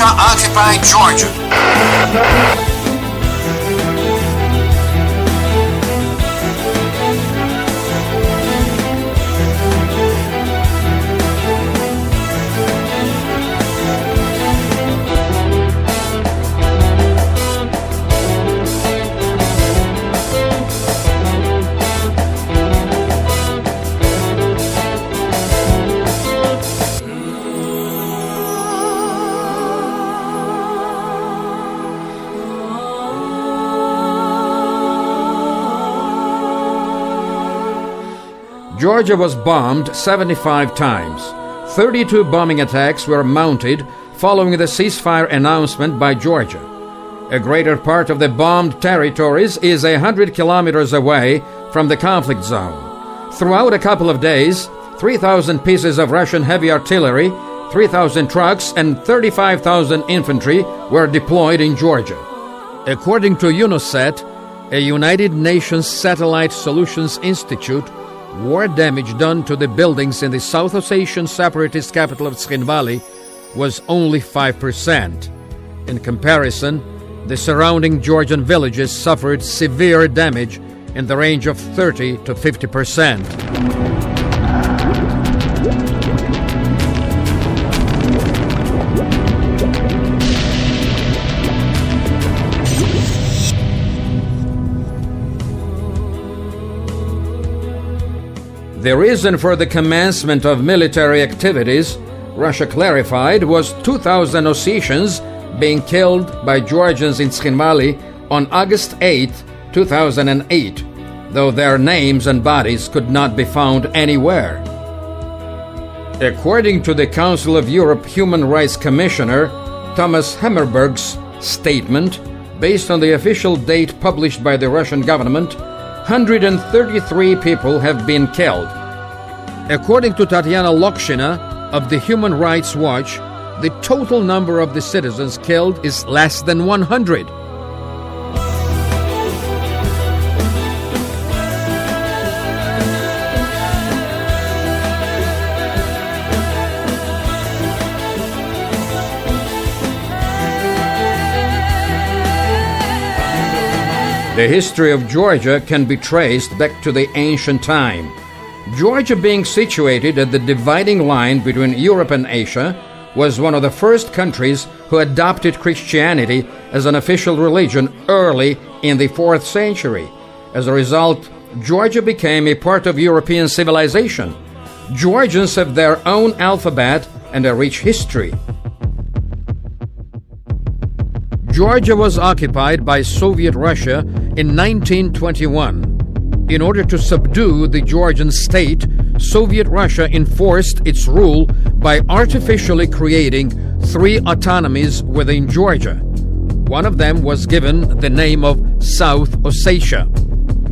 Russia occupied Georgia. Georgia was bombed 75 times. 32 bombing attacks were mounted following the ceasefire announcement by Georgia. A greater part of the bombed territories is 100 kilometers away from the conflict zone. Throughout a couple of days, 3,000 pieces of Russian heavy artillery, 3,000 trucks, and 35,000 infantry were deployed in Georgia. According to UNOSAT, a United Nations Satellite Solutions Institute, war damage done to the buildings in the South Ossetian separatist capital of Tskhynvali was only 5%. In comparison, the surrounding Georgian villages suffered severe damage in the range of 30 to 50%. The reason for the commencement of military activities, Russia clarified, was 2,000 Ossetians being killed by Georgians in Tskhynvali on August 8, 2008, though their names and bodies could not be found anywhere. According to the Council of Europe Human Rights Commissioner Thomas Hammerberg's statement, based on the official date published by the Russian government, 133 people have been killed. According to Tatiana Lokshina of the Human Rights Watch, the total number of the citizens killed is less than 100. The history of Georgia can be traced back to the ancient time. Georgia, being situated at the dividing line between Europe and Asia, was one of the first countries who adopted Christianity as an official religion early in the 4th century. As a result, Georgia became a part of European civilization. Georgians have their own alphabet and a rich history. Georgia was occupied by Soviet Russia in 1921. In order to subdue the Georgian state, Soviet Russia enforced its rule by artificially creating 3 autonomies within Georgia. One of them was given the name of South Ossetia.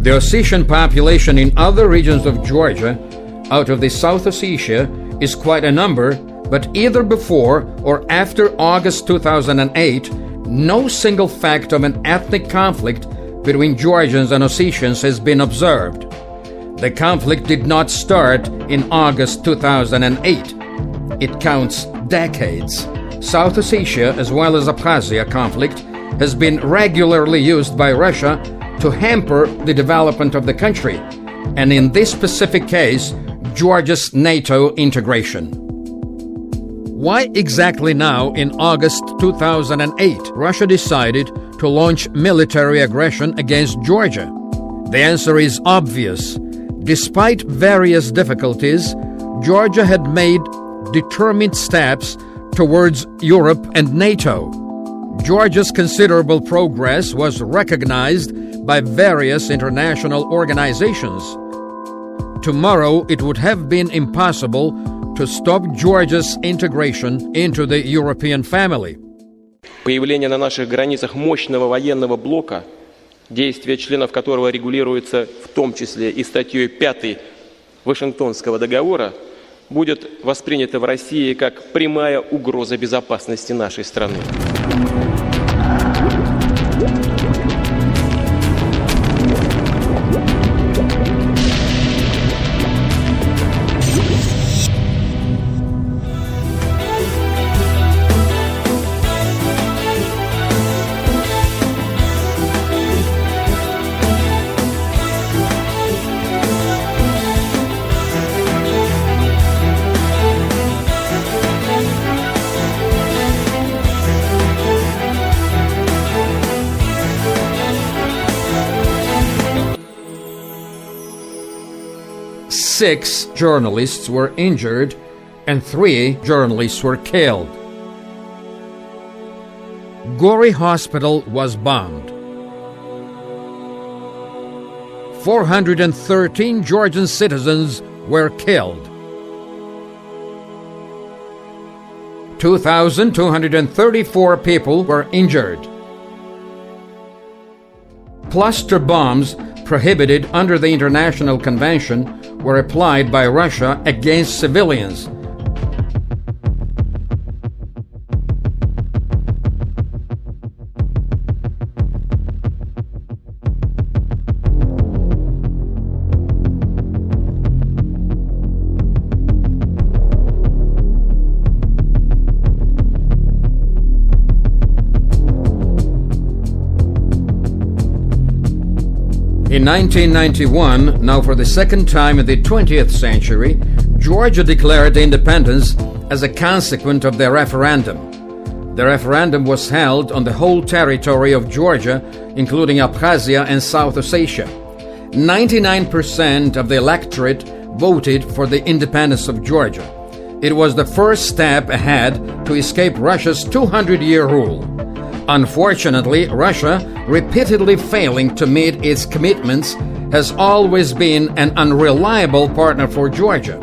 The Ossetian population in other regions of Georgia, out of the South Ossetia, is quite a number, but either before or after August 2008, no single fact of an ethnic conflict between Georgians and Ossetians has been observed. The conflict did not start in August 2008. It counts decades. South Ossetia, as well as Abkhazia conflict, has been regularly used by Russia to hamper the development of the country, and in this specific case, Georgia's NATO integration. Why exactly now, in August 2008, Russia decided to launch military aggression against Georgia? The answer is obvious. Despite various difficulties, Georgia had made determined steps towards Europe and NATO. Georgia's considerable progress was recognized by various international organizations. Tomorrow, it would have been impossible to stop Georgia's integration into the European family. Появление на наших границах мощного военного блока, действия членов которого регулируются в том числе и статьей 5 Вашингтонского договора, будет воспринято в России как прямая угроза безопасности нашей страны. 6 journalists were injured and 3 journalists were killed. Gori Hospital was bombed. 413 Georgian citizens were killed. 2,234 people were injured. Cluster bombs prohibited under the International Convention were applied by Russia against civilians. In 1991, now for the second time in the 20th century, Georgia declared independence as a consequence of the referendum. The referendum was held on the whole territory of Georgia, including Abkhazia and South Ossetia. 99% of the electorate voted for the independence of Georgia. It was the first step ahead to escape Russia's 200-year rule. Unfortunately, Russia, repeatedly failing to meet its commitments, has always been an unreliable partner for Georgia.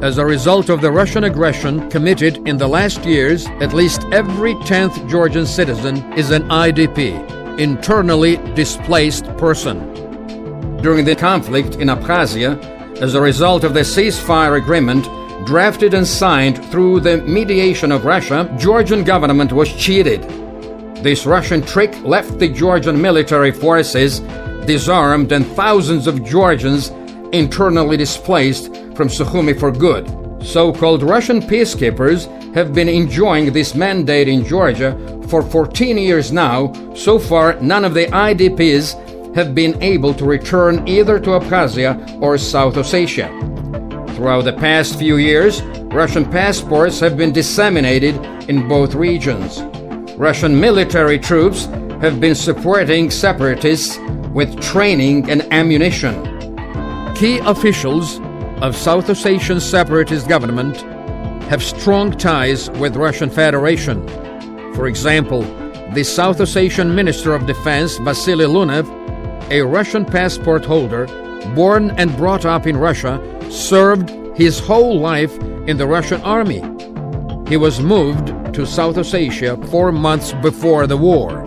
As a result of the Russian aggression committed in the last years, at least every 10th Georgian citizen is an IDP, internally displaced person. During the conflict in Abkhazia, as a result of the ceasefire agreement drafted and signed through the mediation of Russia, Georgian government was cheated. This Russian trick left the Georgian military forces disarmed and thousands of Georgians internally displaced from Sukhumi for good. So-called Russian peacekeepers have been enjoying this mandate in Georgia for 14 years now. So far, none of the IDPs have been able to return either to Abkhazia or South Ossetia. Throughout the past few years, Russian passports have been disseminated in both regions. Russian military troops have been supporting separatists with training and ammunition. Key officials of South Ossetian separatist government have strong ties with Russian Federation. For example, the South Ossetian Minister of Defense, Vasily Lunev, a Russian passport holder, born and brought up in Russia, served his whole life in the Russian army. He was moved to South Ossetia 4 months before the war.